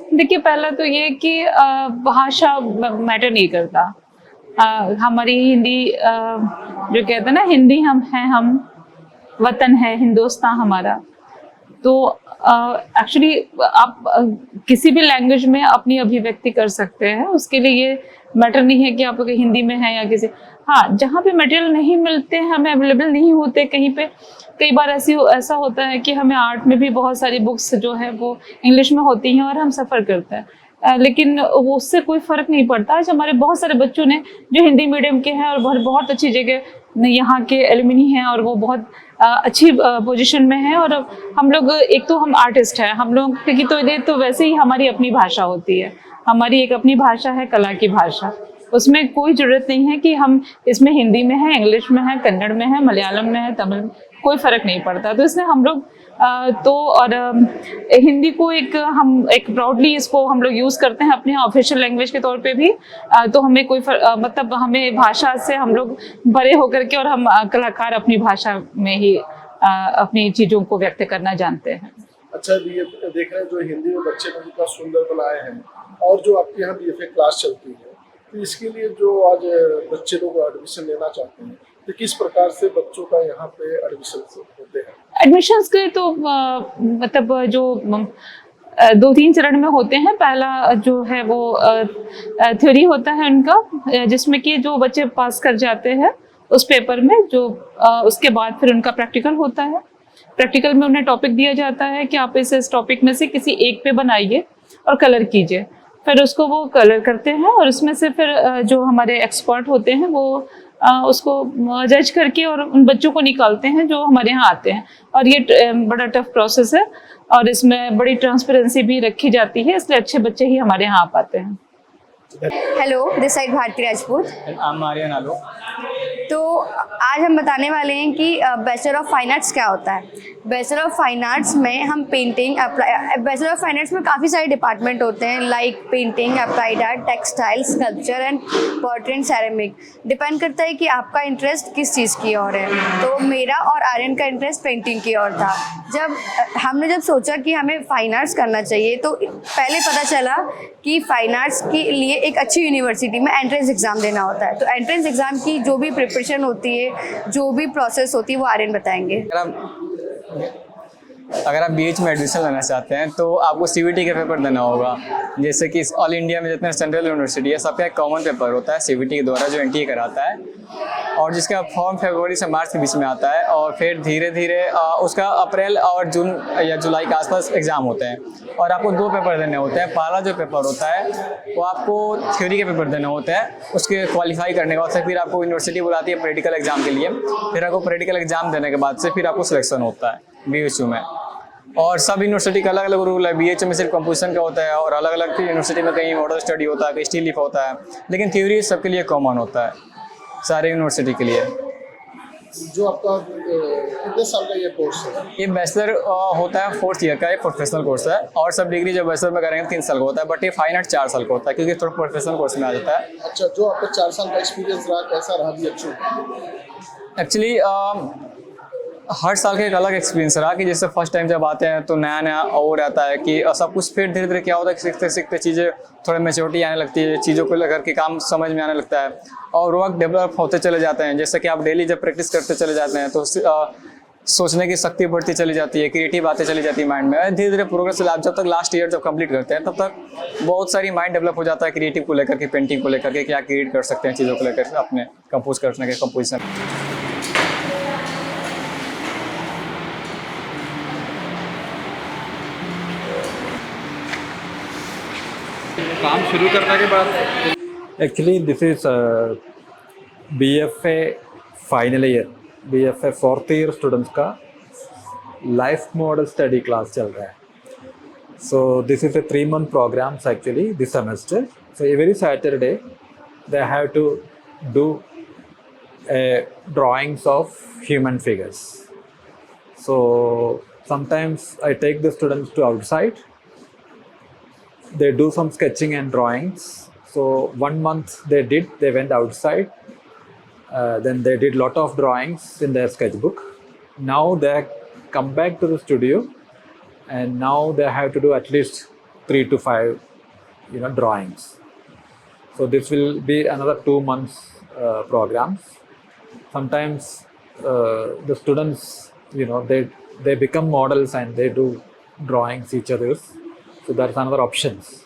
देखिए, पहला तो ये कि भाषा मैटर नहीं करता। हमारी हिंदी, जो कहते हैं ना, हिंदी हम हैं, हम वतन है हिंदुस्तान हमारा। तो एक्चुअली आप किसी भी लैंग्वेज में अपनी अभिव्यक्ति कर सकते हैं, उसके लिए ये मैटर नहीं है कि आप हिंदी में है या किसी। हाँ, जहाँ पे मटेरियल नहीं मिलते हैं, हमें अवेलेबल नहीं होते कहीं पे, कई बार ऐसा होता है कि हमें आर्ट में भी बहुत सारी बुक्स जो है वो इंग्लिश में होती हैं और हम सफ़र करते हैं, लेकिन वो उससे कोई फ़र्क नहीं पड़ता। आज हमारे बहुत सारे बच्चों ने जो हिंदी मीडियम के हैं और बहुत अच्छी जगह यहाँ के एलुमनी हैं और वो बहुत अच्छी पोजीशन में है। और हम लोग, एक तो हम आर्टिस्ट हैं, हम लोग की तो ये तो वैसे ही हमारी अपनी भाषा होती है, हमारी एक अपनी भाषा है, कला की भाषा। उसमें कोई ज़रूरत नहीं है कि हम इसमें हिंदी में है, इंग्लिश में है, कन्नड़ में है, मलयालम में है, तमिल में, कोई फ़र्क नहीं पड़ता। तो इसलिए हम लोग हिंदी को हम एक प्राउडली इसको हम लोग यूज़ करते हैं अपने ऑफिशियल लैंग्वेज के तौर पे भी। तो हमें कोई मतलब हमें भाषा से हम लोग बड़े होकर के, और हम कलाकार अपनी भाषा में ही अपनी चीज़ों को व्यक्त करना जानते हैं। अच्छा, ये देख रहे हैं जो हिंदी में बच्चे को कितना सुंदर बनाए हैं, और जो आपके यहाँ बीएफए क्लास चलती है, तो इसके लिए जो आज बच्चे लोग एडमिशन लेना चाहते हैं, तो किस प्रकार से बच्चों का यहाँ पे एडमिशन होते हैं? एडमिशंस के तो मतलब जो 2-3 चरण में होते हैं। पहला जो है वो थ्योरी होता है उनका, जिसमें कि जो बच्चे पास कर जाते हैं उस पेपर में, जो उसके बाद फिर उनका प्रैक्टिकल होता है। प्रैक्टिकल में उन्हें टॉपिक दिया जाता है कि आप इस टॉपिक में से किसी एक पे बनाइए और कलर कीजिए। फिर उसको वो कलर करते हैं और उसमें से फिर जो हमारे एक्सपर्ट होते हैं वो उसको जज करके और उन बच्चों को निकालते हैं जो हमारे यहाँ आते हैं। और ये बड़ा टफ प्रोसेस है और इसमें बड़ी ट्रांसपेरेंसी भी रखी जाती है, इसलिए अच्छे बच्चे ही हमारे यहाँ आ पाते हैं। Hello, this side Bharti Rajput. Aryan आलो। तो आज हम बताने वाले हैं कि बैचलर ऑफ फाइन आर्ट्स क्या होता है। बैचलर ऑफ फाइन आर्ट्स में हम painting, bachelor of fine arts में काफ़ी सारे डिपार्टमेंट होते हैं, like painting, applied art, textile, sculpture and poetry and ceramic. Depend करता है कि आपका इंटरेस्ट किस चीज़ की ओर है। तो मेरा और आर्यन का इंटरेस्ट पेंटिंग की ओर था। जब सोचा कि हमें फाइन आर्ट्स करना चाहिए, तो पहले पता चला कि फाइन आर्ट्स के लिए एक अच्छी यूनिवर्सिटी में एंट्रेंस एग्ज़ाम देना होता है। तो एंट्रेंस एग्ज़ाम की जो भी प्रिपरेशन होती है, जो भी प्रोसेस होती है, वो आर्यन बताएंगे। अगर आप बीएच में एडमिशन लेना चाहते हैं तो आपको सीवीटी का पेपर देना होगा। जैसे कि ऑल इंडिया में जितने सेंट्रल यूनिवर्सिटी है, सबका एक कॉमन पेपर होता है सीवीटी के द्वारा, जो एनटीए कराता है, और जिसका फॉर्म फरवरी से मार्च के बीच में आता है। और फिर धीरे धीरे उसका अप्रैल और जून या जुलाई के आसपास एग्ज़ाम होते हैं। और आपको 2 पेपर देने होते हैं। पहला जो पेपर होता है वो आपको थ्योरी के पेपर देने होते हैं। उसके क्वालिफाई करने के बाद से फिर आपको यूनिवर्सिटी बुलाती है प्रैक्टिकल एग्जाम के लिए। फिर आपको प्रैक्टिकल एग्जाम देने के बाद से फिर आपको सिलेक्शन होता है बीएचयू में। और सब यूनिवर्सिटी का अलग अलग रूल है। बीएचयू में सिर्फ कंपोजिशन का होता है, और अलग अलग यूनिवर्सिटी में कहीं मॉडल स्टडी होता है, कहीं स्टील लिफ होता है, लेकिन थ्योरी सबके लिए कॉमन होता है, सारे यूनिवर्सिटी के लिए। जो आपका कितने साल का ये कोर्स है? ये बैचलर होता है 4th ईयर का, एक प्रोफेशनल कोर्स है। और सब डिग्री जो बैचलर में करेंगे 3 साल का होता है, बट ये फाइन आर्ट 4 साल का होता है, क्योंकि थोड़ा प्रोफेशनल कोर्स में आ जाता है। अच्छा, जो आपका 4 साल का एक्सपीरियंस रहा, कैसा रहा बीएचयू? एक्चुअली हर साल का एक अलग एक्सपीरियंस रहा कि जैसे फर्स्ट टाइम जब आते हैं तो नया नया वो रहता है कि सब कुछ। फिर धीरे धीरे क्या होता है कि सीखते सीखते चीज़ें थोड़ा मैच्योरिटी आने लगती है, चीज़ों को लेकर के काम समझ में आने लगता है, और वर्क डेवलप होते चले जाते हैं। जैसे कि आप डेली जब प्रैक्टिस करते चले जाते हैं तो सोचने की शक्ति बढ़ती चली जाती है, क्रिएटिव बातें चली जाती है माइंड में। धीरे धीरे प्रोग्रेस आप जब तक लास्ट ईयर जब कंप्लीट करते हैं, तब तक बहुत सारी माइंड डेवलप हो जाता है क्रिएटिव को लेकर के, पेंटिंग को लेकर के, क्या क्रिएट कर सकते हैं चीज़ों को लेकर अपने कंपोज करने के कंपोजिशन। काम शुरू करने के बाद actually this is BFA final year, BFA 4th year students का लाइफ मॉडल स्टडी क्लास चल रहा है। So this is a 3-month program actually this semester. So every Saturday they have to do drawings of human figures. So sometimes I take the students to outside. They do some sketching and drawings. So 1 month they went outside. Then they did lot of drawings in their sketchbook. Now they come back to the studio, and now they have to do at least 3 to 5 drawings. So this will be another 2 months programs. Sometimes the students, they become models and they do drawings each others. So that's another options.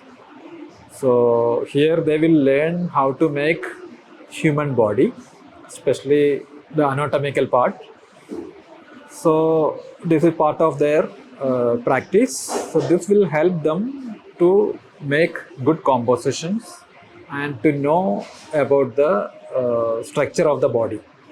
So here they will learn how to make human body, especially the anatomical part. So this is part of their practice. So this will help them to make good compositions and to know about the structure of the body.